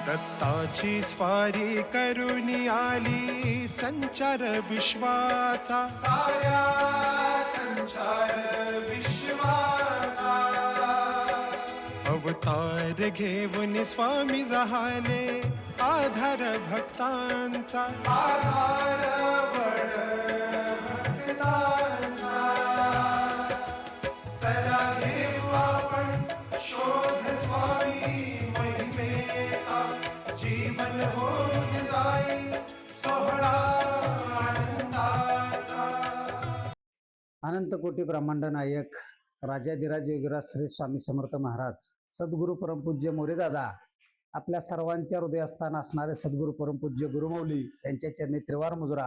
दत्ताची स्वारी करुणी आली संचार विश्वाचा, साऱ्या संचार विश्वाचा. अवतार घेऊन स्वामी जहाले आधार भक्तांचा, आधार बळ भक्तांचा. चला घेऊ आपण शोध स्वामी महिमेचा, जीवन होऊन जाईल सोहळा आनंदाचा. अनंत कोटी ब्रह्मांड नायक राजाधिराज योगीराज श्री स्वामी समर्थ महाराज सद्गुरु परमपूज्य मोरेदादा आपल्या सर्वांच्या हृदयस्थान असणारे सद्गुरु परमपूज्य गुरुमौली यांच्या चरणी त्रिवार मुजरा.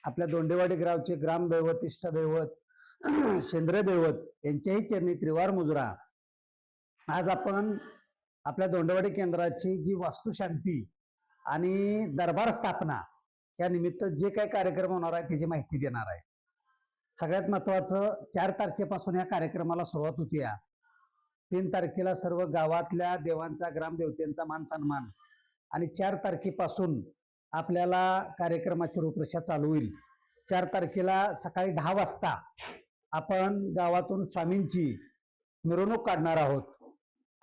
आपल्या दोंडेवाडी गावचे ग्रामदैवत इष्टदैवत शेंद्रे दैवत यांच्याही चरणी त्रिवार मुजरा. आज आपण आपल्या दोंडेवाडी केंद्राची जी वास्तुशांती आणि दरबार स्थापना या निमित्त जे काही कार्यक्रम होणार आहे त्याची माहिती देणार आहे. सगळ्यात महत्वाचं 4 तारखेपासून या कार्यक्रमाला सुरुवात होती. 3 तारखेला सर्व गावातल्या देवांचा ग्रामदेवतेंचा मान सन्मान आणि 4 तारखेपासून आपल्याला कार्यक्रमाची रूपरेषा चालू होईल. 4 तारखेला सकाळी 10 वाजता आपण गावातून स्वामींची मिरवणूक काढणार आहोत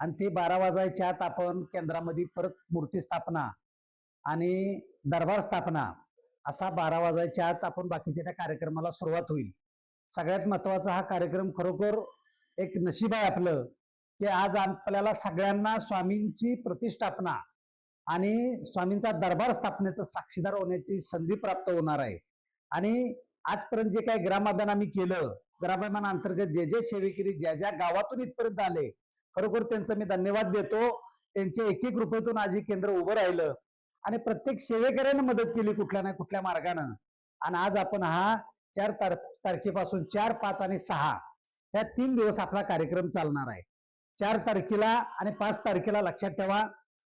आणि ती 12 वाजायच्या आत आपण केंद्रामध्ये परत मूर्ती स्थापना आणि दरबार स्थापना असा 12 वाजायच्या आत आपण बाकीच्या त्या कार्यक्रमाला सुरुवात होईल. सगळ्यात महत्वाचा हा कार्यक्रम खरोखर एक नशीब आहे आपलं की आज आपल्याला सगळ्यांना स्वामींची प्रतिष्ठापना आणि स्वामींचा दरबार स्थापनेचं साक्षीदार होण्याची संधी प्राप्त होणार आहे. आणि आजपर्यंत जे काही ग्रामाभिमान आम्ही केलं, ग्रामाभिमान अंतर्गत जे जे सेवेकरी ज्या ज्या गावातून इथपर्यंत आले, खरोखर त्यांचं मी धन्यवाद देतो. त्यांचे एक एक रुपयातून आज हे केंद्र उभं राहिलं आणि प्रत्येक सेवेकऱ्यानं मदत केली कुठल्या ना कुठल्या मार्गानं. आणि आज आपण हा 4 तारखेपासून 4, 5 आणि 6 या 3 दिवस आपला कार्यक्रम चालणार आहे. 4 तारखेला आणि 5 तारखेला लक्षात ठेवा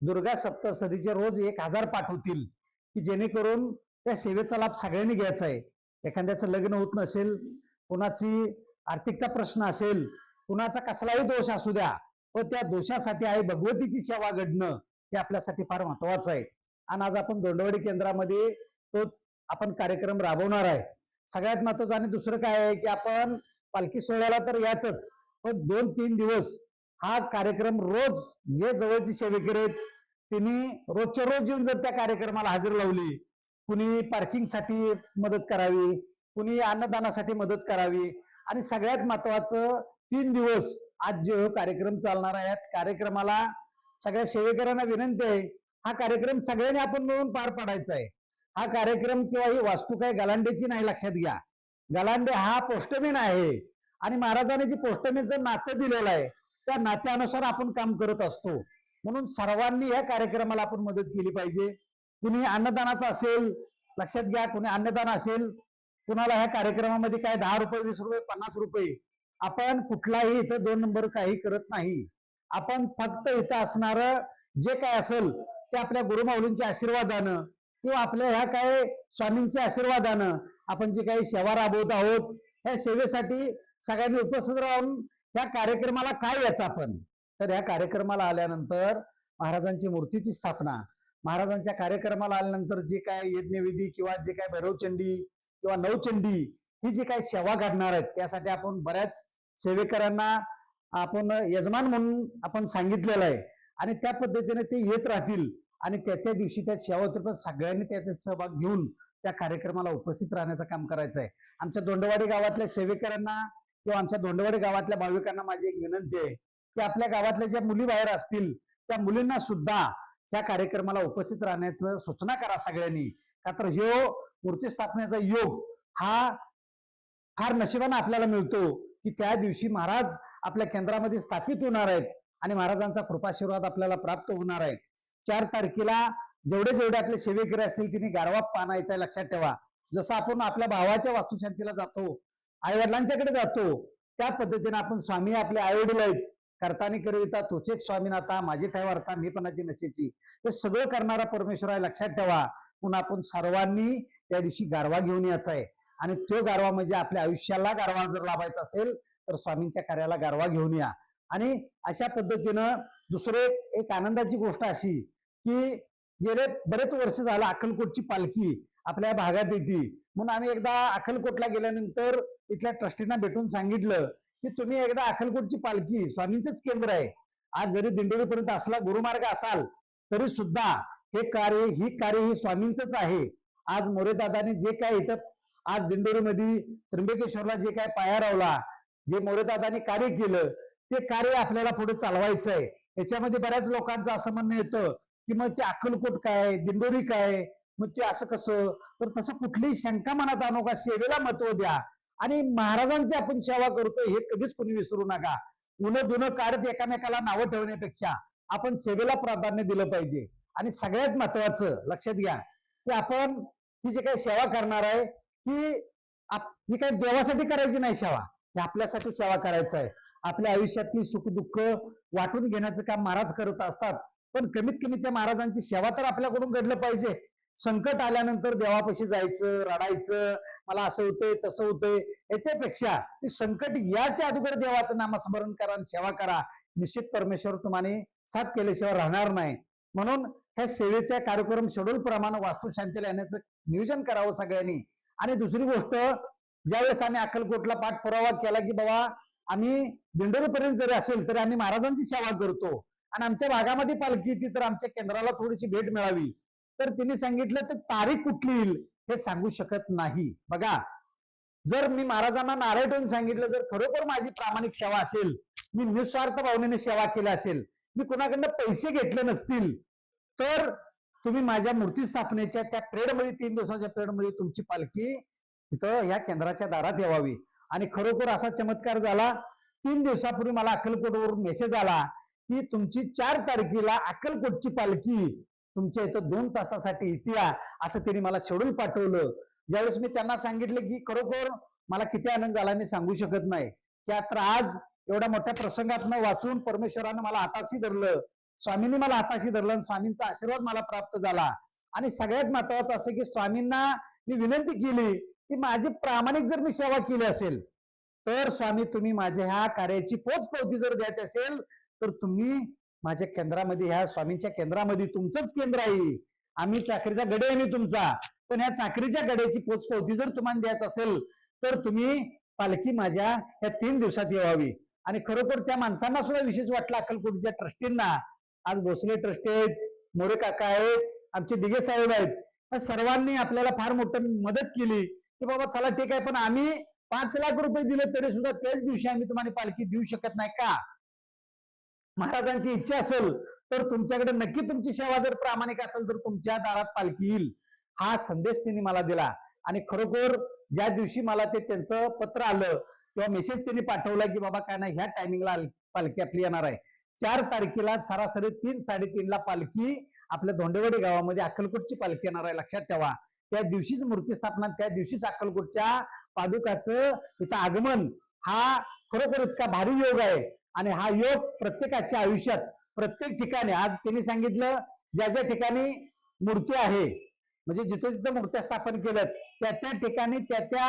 दुर्गा सप्तशतीचे रोज 1000 पाठ होतील की जेणेकरून त्या सेवेचा लाभ सगळ्यांनी घ्यायचा आहे. एखाद्याचं लग्न होत नसेल, कुणाची आर्थिकचा प्रश्न असेल, कुणाचा कसलाही दोष असू द्या, व त्या दोषासाठी आई भगवतीची सेवा घडणं हे आपल्यासाठी फार महत्वाचं आहे. आणि आज आपण दोंडेवाडी केंद्रामध्ये तो आपण कार्यक्रम राबवणार आहे. सगळ्यात महत्वाचं आणि दुसरं काय आहे की आपण पालखी सोहळ्याला तर याच, पण 2-3 दिवस हा कार्यक्रम रोज जे जवळची सेवेकरी आहेत त्यांनी रोजच्या रोज येऊन जर त्या कार्यक्रमाला हजेरी लावली, कुणी पार्किंगसाठी मदत करावी, कुणी अन्नदानासाठी मदत करावी. आणि सगळ्यात महत्वाचं 3 दिवस आज जे कार्यक्रम चालणार आहे कार्यक्रमाला सगळ्या सेवेकऱ्यांना विनंती आहे, हा कार्यक्रम सगळ्यांनी आपण मिळून पार पाडायचा आहे. हा कार्यक्रम किंवा ही वास्तू काय गलांडेची नाही, लक्षात घ्या. गलांडे हा पोस्टमॅन आहे आणि महाराजांनी जी पोस्टमॅनचं नातं दिलेलं आहे त्या नात्यानुसार आपण काम करत असतो. म्हणून सर्वांनी या कार्यक्रमाला आपण मदत केली पाहिजे. कुणी अन्नदानाचं असेल, लक्षात घ्या, कुणी अन्नदान असेल, कुणाला ह्या कार्यक्रमामध्ये काय 10 रुपये, 20 रुपये, 50 रुपये, आपण कुठलाही इथं 2 नंबर काही करत नाही. आपण फक्त इथं असणार जे काय असेल ते आपल्या गुरुमाऊलींच्या आशीर्वादानं किंवा आपल्या ह्या काय स्वामींच्या आशीर्वादानं आपण जे काही सेवा राबवत आहोत ह्या सेवेसाठी सगळ्यांनी उपस्थित राहून ह्या कार्यक्रमाला काय यायचं आपण. तर ह्या कार्यक्रमाला आल्यानंतर महाराजांची मूर्तीची स्थापना, महाराजांच्या कार्यक्रमाला आल्यानंतर जे काय यज्ञविधी किंवा जे काय भैरवचंडी किंवा नवचंडी ही जी काही सेवा घडणार आहेत त्यासाठी आपण बऱ्याच सेवेकरांना आपण यजमान म्हणून आपण सांगितलेलं आहे आणि त्या पद्धतीने ते येत राहतील आणि त्या दिवशी त्या सेवा होतील. पण सगळ्यांनी त्याचा सहभाग घेऊन त्या कार्यक्रमाला उपस्थित राहण्याचं काम करायचं आहे. आमच्या दोंडेवाडी गावातल्या सेवेकरांना किंवा आमच्या दोंडेवाडी गावातल्या भाविकांना माझी एक विनंती आहे की आपल्या गावातल्या ज्या मुली बाहेर असतील त्या मुलींना सुद्धा त्या कार्यक्रमाला उपस्थित राहण्याचं सूचना करा सगळ्यांनी. का तर ह्यो मूर्ती स्थापनेचा योग हा फार नशिबाने आपल्याला मिळतो की त्या दिवशी महाराज आपल्या केंद्रामध्ये स्थापित होणार आहेत आणि महाराजांचा कृपाशीर्वाद आपल्याला प्राप्त होणार आहे. 4 तारखेला जेवढे आपले सेवेकरी असतील त्यांनी गारवा पाणायचा आहे. लक्षात ठेवा, जसं आपण आपल्या भावाच्या वास्तुशांतीला जातो, आई वडिलांच्याकडे जातो, त्या पद्धतीने आपण स्वामी आपले आई वडील आहेत, करताना करिता तोच एक स्वामीनाथा, माझी ठेवार्था मी पणाची नशेची, हे सगळं करणारा परमेश्वर आहे. लक्षात ठेवा. म्हणून आपण सर्वांनी त्या दिवशी गारवा घेऊन यायचा आहे आणि तो गारवा म्हणजे आपल्या आयुष्याला गारवा जर लाभायचा असेल तर स्वामींच्या कार्याला गारवा घेऊन या. आणि अशा पद्धतीनं दुसरे एक आनंदाची गोष्ट अशी की गेले बरेच वर्ष झालं अक्कलकोटची पालखी आपल्या भागात येते, म्हणून आम्ही एकदा अक्कलकोटला गेल्यानंतर इथल्या ट्रस्टींना भेटून सांगितलं की तुम्ही एकदा अक्कलकोटची पालखी, स्वामींचंच केंद्र आहे, आज जरी दिंडोरीपर्यंत असला गुरुमार्ग असाल तरी सुद्धा ही कार्य ही स्वामींचंच आहे. आज मोरेदादाने जे काय इथं आज दिंडोरीमध्ये त्र्यंबकेश्वरला जे काय पाया रावला, जे मोरेदादाने कार्य केलं ते कार्य आपल्याला पुढे चालवायचं आहे. याच्यामध्ये बऱ्याच लोकांचं असं म्हणणं येतं की मग ते अक्कलकोट काय, दिंडोरी काय, मग ते असं कसं, तर तसं कुठलीही शंका मनात आणू नका, सेवेला महत्व द्या आणि महाराजांची आपण सेवा करतोय हे कधीच कोणी विसरू नका. उन्ह दुनं काढत एकामेकाला नावं ठेवण्यापेक्षा आपण सेवेला प्राधान्य दिलं पाहिजे. आणि सगळ्यात महत्वाचं लक्षात घ्या की आपण ही जे काही सेवा करणार आहे ही काही देवासाठी करायची नाही सेवा, ही आपल्यासाठी सेवा करायचं आहे. आपल्या आयुष्यातली सुखदुःख वाटून घेण्याचं काम महाराज करत असतात, पण कमीत कमी त्या महाराजांची सेवा तर आपल्याकडून घडलं पाहिजे. संकट आल्यानंतर देवापाशी जायचं, रडायचं, मला असं होतंय तसं होतंय, याच्यापेक्षा ते संकट याच्या अगोदर देवाचं नामस्मरण करा आणि सेवा करा. निश्चित परमेश्वर तुम्हाला साथ केल्याशिवाय राहणार नाही. म्हणून ह्या सेवेच्या कार्यक्रम शेड्यूल प्रमाणे वास्तुशांतीला येण्याचं नियोजन करावं सगळ्यांनी. आणि दुसरी गोष्ट, ज्यावेळेस आम्ही अक्कलकोटला पाठपुरावा केला की बाबा आम्ही दिंडोरीपर्यंत जरी असेल तरी आम्ही महाराजांची सेवा करतो आणि आमच्या भागामध्ये पालखी येते तर आमच्या केंद्राला थोडीशी भेट मिळावी, तर त्यांनी सांगितलं तर तारीख कुठली येईल हे सांगू शकत नाही. बघा, जर मी महाराजांना नारळ ठेवून सांगितलं, जर खरोखर माझी प्रामाणिक सेवा असेल, मी निस्वार्थ भावनेने सेवा केली असेल, मी कुणाकडनं पैसे घेतले नसतील, तर तुम्ही माझ्या मूर्ती स्थापनेच्या त्या पिरियडमध्ये 3 दिवसाच्या पिरियडमध्ये तुमची पालखी इथं ह्या केंद्राच्या दारात यावी. आणि खरोखर असा चमत्कार झाला. 3 दिवसापूर्वी मला अक्कलकोटवरून मेसेज आला की तुमची 4 तारखेला अक्कलकोटची पालखी तुमच्या इथं 2 तासासाठी येते, असं त्यांनी मला शेड्यूल पाठवलं. ज्यावेळेस मी त्यांना सांगितलं की खरोखर मला किती आनंद झाला मी सांगू शकत नाही. त्यात आज एवढ्या मोठ्या प्रसंगातनं वाचून परमेश्वरानं मला हाताशी धरलं, स्वामींनी मला हाताशी धरलं आणि स्वामींचा आशीर्वाद मला प्राप्त झाला. आणि सगळ्यात महत्वाचं असं की स्वामींना मी विनंती केली की माझी प्रामाणिक जर मी सेवा केली असेल तर स्वामी तुम्ही माझ्या ह्या कार्याची पोचपावती जर द्यायची असेल तर तुम्ही माझ्या केंद्रामध्ये, ह्या स्वामींच्या केंद्रामध्ये, तुमचंच केंद्र आहे, आम्ही चाकरीचा गडे आहे मी तुमचा, पण ह्या चाकरीच्या गड्याची पोचपावती जर तुम्हाला द्यायची असेल तर तुम्ही पालखी माझ्या या 3 दिवसात यावी. आणि खरोखर त्या माणसांना सुद्धा विशेष वाटलं, अक्कलकोटच्या ट्रस्टींना. आज भोसले ट्रस्टी आहेत, मोरे काका आहेत, आमचे दिघे साहेब आहेत, सर्वांनी आपल्याला फार मोठी मदत केली की बाबा चला ठीक आहे, पण आम्ही 5 लाख रुपये दिले तरी सुद्धा त्याच दिवशी आम्ही तुम्हाला पालखी देऊ शकत नाही का? महाराजांची इच्छा असेल तर तुमच्याकडे नक्की तुमची सेवा जर प्रामाणिक असेल तर तुमच्या दारात पालखी येईल, हा संदेश त्यांनी मला दिला. आणि खरोखर ज्या दिवशी मला ते त्यांचं पत्र आलं किंवा मेसेज त्यांनी पाठवला की बाबा काय नाही, ह्या टायमिंगला पालखी आपली येणार आहे, 4 तारखेला सरासरी 3-3:30 ला पालखी आपल्या धोंडेवाडी गावामध्ये अक्कलकोटची पालखी येणार आहे. लक्षात ठेवा, त्या दिवशीच मूर्ती स्थापना, त्या दिवशीच अक्कलकोटच्या पादुकाचं इथं आगमन, हा खरोखर इतका भारी योग आहे. आणि हा योग प्रत्येकाच्या आयुष्यात प्रत्येक ठिकाणी, आज त्यांनी सांगितलं ज्या ज्या ठिकाणी मूर्ती आहे, म्हणजे जिथं जिथं मूर्त्या स्थापन केल्यात त्या ठिकाणी त्या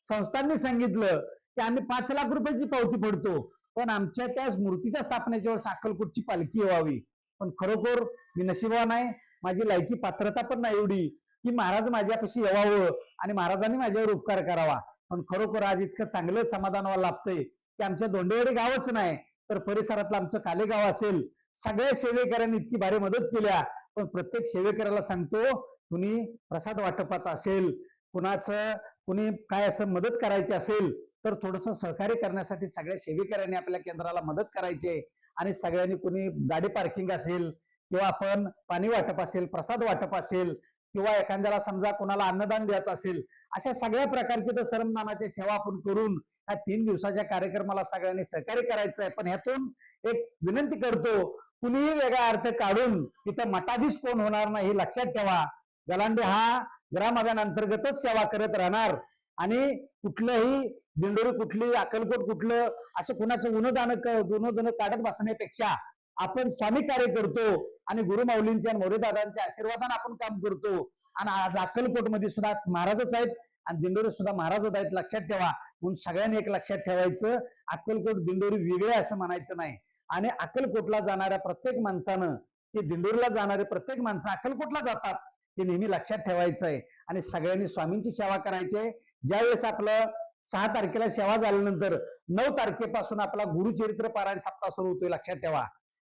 संस्थांनी सांगितलं की आम्ही 5 लाख रुपयाची पावती पडतो, पण आमच्या त्या मूर्तीच्या स्थापनेच्या वेळेस अक्कलकोटची पालखी यावी. पण खरोखर मी नशिबवान आहे, माझी लायकी पात्रता पण नाही एवढी की महाराज माझ्यापाशी यावावं आणि महाराजांनी माझ्यावर उपकार करावा. पण खरोखर आज इतकं चांगलं समाधान व्हायला लागतंय की आमच्या धोंडेवाडी गावच नाही तर परिसरातलं आमचं कालेगाव असेल, सगळ्या सेवेकऱ्यांनी इतकी भारी मदत केल्या. पण प्रत्येक सेवेकऱ्याला सांगतो, कुणी प्रसाद वाटपाचा असेल, कुणी काय असं मदत करायची असेल तर थोडंसं सहकार्य करण्यासाठी सगळ्या सेवेकऱ्यांनी आपल्या केंद्राला मदत करायची. आणि सगळ्यांनी, कुणी गाडी पार्किंग असेल किंवा आपण पाणी वाटप असेल, प्रसाद वाटप असेल किंवा एखाद्याला समजा कोणाला अन्नदान द्यायचं असेल, अशा सगळ्या प्रकारचे तर श्रमदानाची सेवा आपण करून ह्या 3 दिवसाच्या कार्यक्रमाला सगळ्यांनी सहकार्य करायचं आहे. पण ह्यातून एक विनंती करतो, कुणीही वेगळा अर्थ काढून इथं मठाधीश कोण होणार नाही हे लक्षात ठेवा. गलांडे हा ग्रामअभियान अंतर्गतच सेवा करत राहणार आणि कुठलंही दिंडोरी कुठली, अक्कलकोट कुठलं, असं कुणाचं उन्हदान काढत बसण्यापेक्षा आपण स्वामी कार्य करतो आणि गुरुमाऊलींच्या आणि मोरेदादांच्या आशीर्वादाने आपण काम करतो. आणि आज अक्कलकोटमध्ये सुद्धा महाराजच आहेत आणि दिंडोरी सुद्धा महाराजच आहेत, लक्षात ठेवा. म्हणून सगळ्यांनी एक लक्षात ठेवायचं, अक्कलकोट दिंडोरी वेगळे असं म्हणायचं नाही. आणि अक्कलकोटला जाणाऱ्या प्रत्येक माणसानं की दिंडोरीला जाणारे प्रत्येक माणसं अक्कलकोटला जातात हे नेहमी लक्षात ठेवायचं आहे. आणि सगळ्यांनी स्वामींची सेवा करायची आहे. ज्यावेळेस आपलं 6 तारखेला सेवा झाल्यानंतर 9 तारखेपासून आपला गुरुचरित्र पारायण सप्ताह सुरू होतोय. लक्षात ठेवा,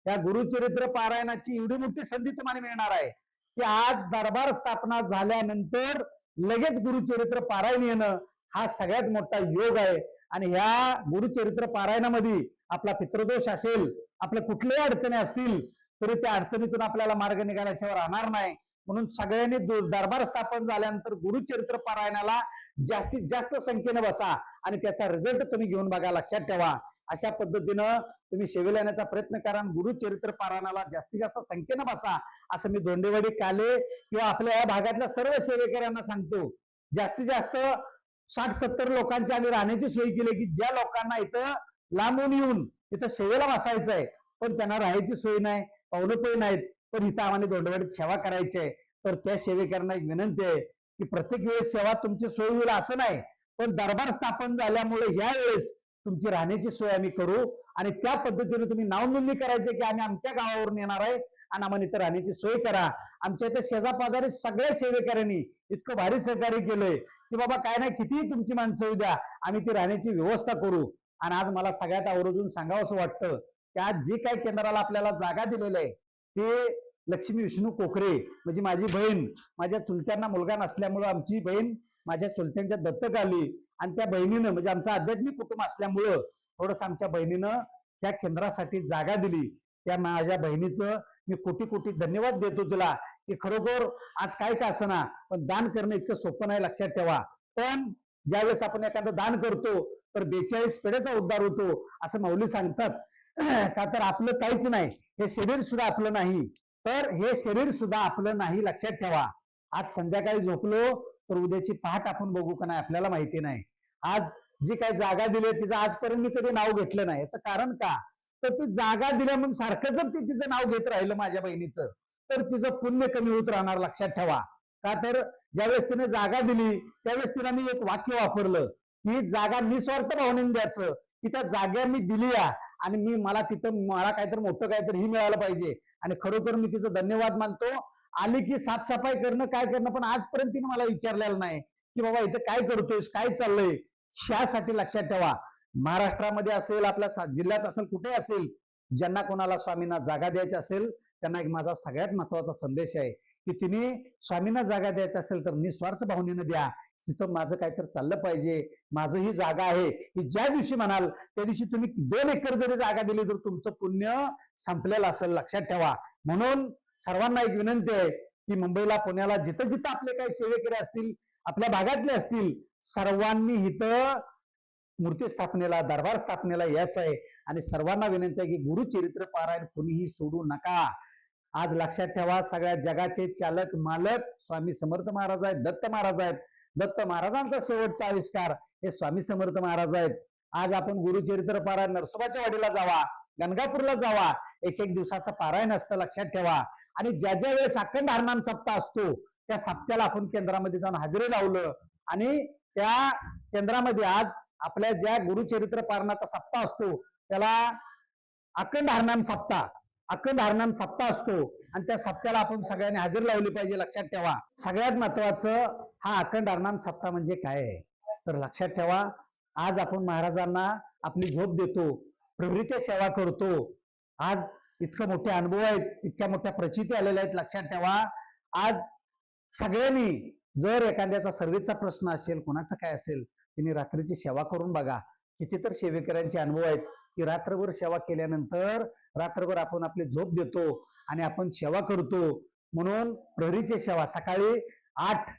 त्या गुरुचरित्र पारायणाची एवढी मोठी संधी तुम्हाला मिळणार आहे की आज दरबार स्थापना झाल्यानंतर लगेच गुरुचरित्र पारायण येणं हा सगळ्यात मोठा योग आहे. आणि ह्या गुरुचरित्र पारायणामध्ये आपला पितृदोष असेल, आपल्या कुठल्याही अडचणी असतील तरी त्या अडचणीतून आपल्याला मार्ग निघाल्याशिवाय राहणार नाही. म्हणून सगळ्यांनी दरबार स्थापन झाल्यानंतर गुरुचरित्र पारायणाला जास्तीत जास्त संख्येने बसा आणि त्याचा रिझल्ट तुम्ही घेऊन बघा. लक्षात ठेवा, अशा पद्धतीनं तुम्ही सेवेला येण्याचा प्रयत्न करा. गुरुचरित्र पारायणाला जास्तीत जास्त संख्येनं बसा असं मी दोंडेवाडी काले किंवा आपल्या या भागातल्या सर्व सेवेकऱ्यांना सांगतो. जास्तीत जास्त 60-70 लोकांची आम्ही राहण्याची सोय केली की ज्या लोकांना इथं लांबून येऊन इथं सेवेला बसायचं आहे पण त्यांना राहायची सोय नाही, पावलंपळी नाहीत, पण इथं आम्हाला दोंडेवाडीत सेवा करायची आहे, तर त्या सेवेकरांना एक विनंती आहे की प्रत्येक वेळेस सेवा तुमची सोय होईल असं नाही, पण दरबार स्थापन झाल्यामुळे ह्या वेळेस तुमची राहण्याची सोय आम्ही करू आणि त्या पद्धतीने तुम्ही नाव नोंदणी करायचे की आम्ही आमच्या गावावरून येणार आहे आणि आम्हाला इथं राहण्याची सोय करा. आमच्या इथे शेजापाजारी सगळ्या सेवेकऱ्यांनी इतकं भारी सहकार्य केलंय की बाबा काय नाही, कितीही तुमची माणसं येऊ द्या, आम्ही ती राहण्याची व्यवस्था करू. आणि आज मला सगळ्यात आवर्जून सांगावं असं वाटतं की आज जे काही केंद्राला आपल्याला जागा दिलेलं आहे ते लक्ष्मी विष्णू कोकरे म्हणजे माझी बहीण, माझ्या चुलत्यांना मुलगा नसल्यामुळं आमची बहीण माझ्या चुलत्यांच्या दत्तक आली आणि त्या बहिणीनं म्हणजे आमचं आध्यात्मिक कुटुंब असल्यामुळं थोडंसं आमच्या बहिणीनं त्या केंद्रासाठी जागा दिली. त्या माझ्या बहिणीचं मी कोटी कोटी धन्यवाद देतो तुला की खरोखर आज काय का असना पण दान करणं इतकं सोपं नाही. लक्षात ठेवा, पण ज्यावेळेस आपण एखादं दान करतो तर 42 पिढ्याचा उद्धार होतो असं माऊली सांगतात. का तर आपलं काहीच नाही, हे शरीर सुद्धा आपलं नाही, तर हे शरीर सुद्धा आपलं नाही. लक्षात ठेवा, आज संध्याकाळी झोपलो तर उद्याची पहाट आपण बघू का नाही आपल्याला माहिती नाही. आज जी काही जागा दिली तिचं आजपर्यंत मी कधी नाव घेतलं नाही. याचं कारण का, तर ती जागा दिल्या म्हणून सारखं जर ती तिचं नाव घेत राहिलं माझ्या बहिणीचं तर तिचं पुण्य कमी होत राहणार. लक्षात ठेवा, का तर ज्यावेळेस तिने जागा दिली त्यावेळेस तिला मी एक वाक्य वापरलं की जागा निस्वार्थ भावनेने द्यायचं की त्या जागा मी दिली आणि मला तिथं मला काहीतरी मोठं काहीतरी ही मिळालं पाहिजे. आणि खरोखर मी तिचं धन्यवाद मानतो. आली की साफसफाई करणं काय करणं पण आजपर्यंत तिने मला विचारलेलं नाही की बाबा इथं काय करतोयस, काय चाललंय. ह्यासाठी लक्षात ठेवा, महाराष्ट्रामध्ये असेल, आपल्या जिल्ह्यात असेल, कुठे असेल, ज्यांना कोणाला स्वामींना जागा द्यायची असेल त्यांना एक माझा सगळ्यात महत्वाचा संदेश आहे की तिने स्वामींना जागा द्यायची असेल तर निस्वार्थ भावनेनं द्या. तिथं माझं काहीतरी चाललं पाहिजे, माझं ही जागा आहे की ज्या दिवशी म्हणाल त्या दिवशी तुम्ही 2 एकर जरी जागा दिली तर तुमचं पुण्य संपलेलं असेल. लक्षात ठेवा, म्हणून सर्वांना एक विनंती आहे की मुंबईला, पुण्याला, जिथं जिथं आपले काही सेवेकरी असतील, आपल्या भागातले असतील, सर्वांनी इथं मूर्ती स्थापनेला, दरबार स्थापनेला यायचं आहे. आणि सर्वांना विनंती आहे की गुरुचरित्र पारायण कोणीही सोडू नका. आज लक्षात ठेवा, सगळ्या जगाचे चालक मालक स्वामी समर्थ महाराज आहेत, दत्त महाराज आहेत. दत्त महाराजांचा शेवटचा आविष्कार हे स्वामी समर्थ महाराज आहेत. आज आपण गुरुचरित्र पारायण नरसोबाच्या वाडीला जावा, गणगापूरला जावा, एक दिवसाचं पारायण असतं. लक्षात ठेवा, आणि ज्या ज्या वेळेस अखंड हरनाम सप्ताह असतो त्या सप्त्याला आपण केंद्रामध्ये जाऊन हजेरी लावलं आणि त्या केंद्रामध्ये आज आपल्या ज्या गुरुचरित्र पारायणाचा सप्ताह असतो त्याला अखंड हरनाम सप्ताह असतो आणि त्या सप्त्याला आपण सगळ्यांनी हजेरी लावली पाहिजे. लक्षात ठेवा, सगळ्यात महत्वाचं हा अखंड हरनाम सप्ताह म्हणजे काय आहे तर लक्षात ठेवा, आज आपण महाराजांना आपली झोप देतो, प्रहरीच्या सेवा करतो. आज इतकं मोठे अनुभव आहेत, इतक्या मोठ्या प्रचिती आलेल्या आहेत. लक्षात ठेवा, आज सगळ्यांनी जर एखाद्याचा सर्व्हिसचा प्रश्न असेल, कोणाचं काय असेल, त्यांनी रात्रीची सेवा करून बघा. किती तर सेवेकऱ्यांचे अनुभव आहेत की रात्रभर सेवा केल्यानंतर रात्रभर आपण आपली झोप देतो आणि आपण सेवा करतो. म्हणून प्रहरीची सेवा सकाळी 8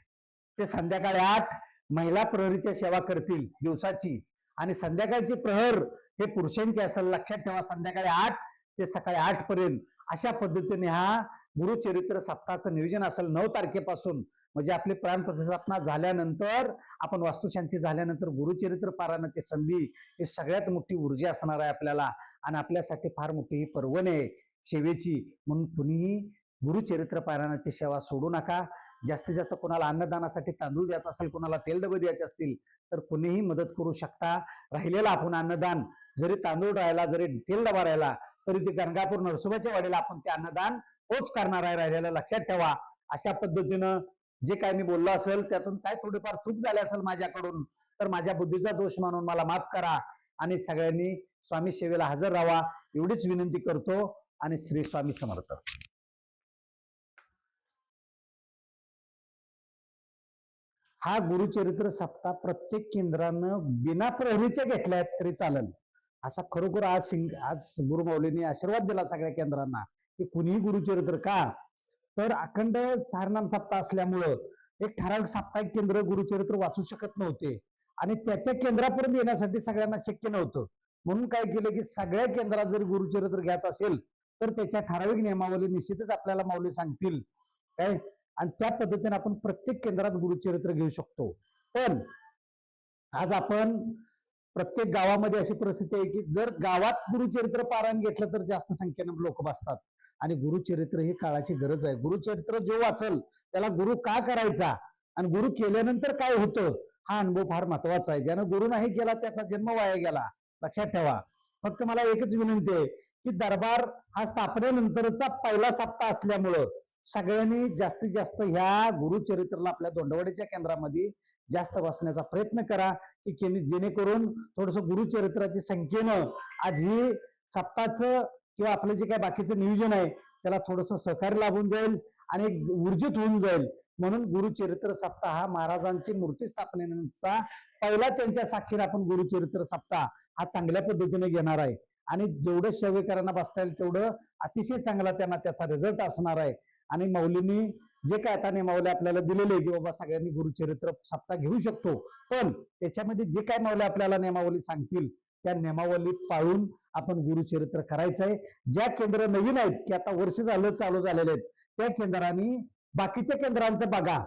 ते संध्याकाळी 8 महिला प्रहरीची सेवा करतील दिवसाची आणि संध्याकाळची प्रहर हे पुरुषांची असेल. लक्षात ठेवा, संध्याकाळी 8 ते सकाळी 8 पर्यंत अशा पद्धतीने हा गुरुचरित्र सप्ताहाचं नियोजन असेल. 9 तारखेपासून म्हणजे आपली प्राण प्रतिष्ठापना झाल्यानंतर, आपण वास्तुशांती झाल्यानंतर गुरुचरित्र पारायणाची संधी ही सगळ्यात मोठी ऊर्जा असणार आहे आपल्याला आणि आपल्यासाठी फार मोठी ही पर्वणी आहे सेवेची. म्हणून कुणीही गुरुचरित्र पारायणाची सेवा सोडू नका. जास्तीत जास्त कोणाला अन्नदानासाठी तांदूळ द्यायचा असेल, कोणाला तेल डबे द्यायचे असतील तर कुणीही मदत करू शकता. राहिलेला आपण अन्नदान, जरी तांदूळ राहिला, जरी तेल डबा राहिला, तरी ते गणगापूर नरसोबाच्या वाडीला आपण ते अन्नदान तोच करणार आहे राहिलेला, लक्षात ठेवा. अशा पद्धतीनं जे काय मी बोललो असेल त्यातून काय थोडीफार चूक झाली असेल माझ्याकडून तर माझ्या बुद्धीचा दोष मानून मला माफ करा आणि सगळ्यांनी स्वामी सेवेला हजर राहावा एवढीच विनंती करतो. आणि श्री स्वामी समर्थ. हा गुरुचरित्र सप्ताह प्रत्येक केंद्रानं बिना प्रहरीच्या घेतल्या तरी चालेल. असा खरोखर आज गुरुमाऊलींनी आशीर्वाद दिला सगळ्या केंद्रांना की कुणीही गुरुचरित्र का तर अखंड सारनाम सप्ताह असल्यामुळं एक ठराविक साप्ताहिक केंद्र गुरुचरित्र वाचू शकत नव्हते आणि त्या केंद्रापर्यंत येण्यासाठी सगळ्यांना शक्य नव्हतं. म्हणून काय केलं की सगळ्या केंद्रात जर गुरुचरित्र घ्यायचं असेल तर त्याच्या ठराविक नियमावली निश्चितच आपल्याला माऊली सांगतील काय आणि त्या पद्धतीने आपण प्रत्येक केंद्रात गुरुचरित्र घेऊ शकतो. पण आज आपण प्रत्येक गावामध्ये अशी परिस्थिती आहे की जर गावात गुरुचरित्र पारायण घेतलं तर जास्त संख्येने लोक बसतात आणि गुरुचरित्र ही काळाची गरज आहे. गुरुचरित्र जो वाचल त्याला गुरु का करायचा आणि गुरु केल्यानंतर काय होतं हा अनुभव फार महत्वाचा आहे. ज्यानं गुरु नाही केला त्याचा जन्म वाया गेला, लक्षात ठेवा. फक्त मला एकच विनंती आहे की दरबार हा स्थापनेनंतरचा पहिला सप्ताह असल्यामुळं सगळ्यांनी जास्तीत जास्त ह्या गुरुचरित्राला आपल्या दोंडवाडीच्या केंद्रामध्ये जास्त बसण्याचा प्रयत्न करा की जेणेकरून थोडस गुरुचरित्राची संख्येनं आज ही सप्ताहाचं किंवा आपलं जे काय बाकीचं नियोजन आहे त्याला थोडस सहकार्य लाभून जाईल आणि एक ऊर्जित होऊन जाईल. म्हणून गुरुचरित्र सप्ताह हा महाराजांची मूर्ती स्थापनेचा पहिला त्यांच्या साक्षीने आपण गुरुचरित्र सप्ताह हा चांगल्या पद्धतीने घेणार आहे आणि जेवढं सेवेकरांना बसता येईल तेवढं अतिशय चांगला त्यांना त्याचा रिझल्ट असणार आहे. आणि माऊलींनी जे काय आता नियमावली आपल्याला दिलेले की बाबा सगळ्यांनी गुरुचरित्र सप्ताह घेऊ शकतो पण त्याच्यामध्ये जे काय माऊली आपल्याला नियमावली सांगतील त्या नियमावली पाळून आपण गुरुचरित्र करायचं आहे. ज्या केंद्र नवीन आहेत की आता वर्ष झालं चालू झालेले आहेत त्या केंद्रांनी बाकीच्या केंद्रांचं बघा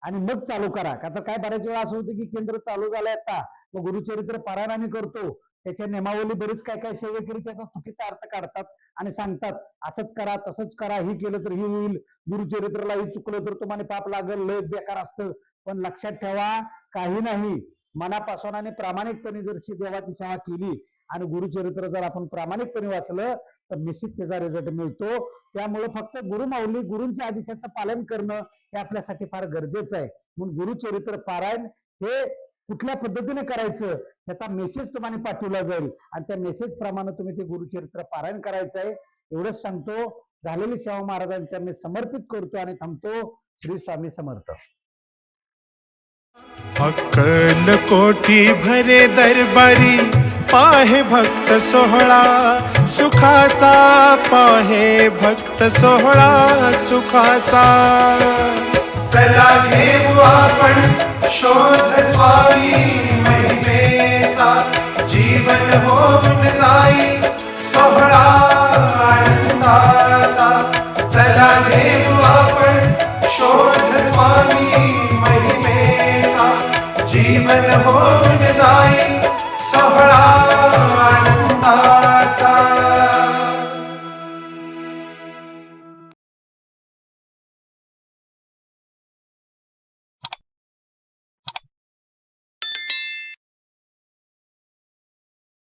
आणि मग चालू करा. का तर काय बऱ्याच वेळा असं होतं की केंद्र चालू झालंय आता मग गुरुचरित्र पारायण आम्ही करतो त्याच्या नियमावली बरीच काय काय सेवेकरी त्याचा चुकीचा अर्थ काढतात आणि सांगतात असंच करा तसंच करा ही केलं तर ही होईल गुरुचरित्राला ही चुकलं तर तुम्हाला पाप लागल लय बेकार असतं. पण लक्षात ठेवा काही नाही मनापासून आणि प्रामाणिकपणे जर देवाची सेवा केली आणि गुरुचरित्र जर आपण प्रामाणिकपणे वाचलं तर निश्चित त्याचा रिझल्ट मिळतो. त्यामुळे फक्त गुरुमाऊली गुरूंच्या आदेशाचं पालन करणं हे आपल्यासाठी फार गरजेचं आहे. म्हणून गुरुचरित्र पारायण हे कुठल्या पद्धतीने करायचं त्याचा मेसेज तुम्हाला पाठवला जाईल आणि त्या मेसेज प्रमाणे तुम्ही ते गुरुचरित्र पारायण करायचं आहे एवढंच सांगतो. झालेली सेवा महाराजांच्या मी समर्पित करतो आणि थांबतो. श्री स्वामी समर्थ. अक्कल कोठी भरे दरबारी पाहे भक्त सोहळा सुखाचा पाहे भक्त सोहळा सुखाचा. चला घेऊ आपण शोध स्वामी महिमेचा जीवन होऊन जाई सोहळा आनंदाचा. चला घेऊ आपण शोध स्वामी महिमेचा जीवन हो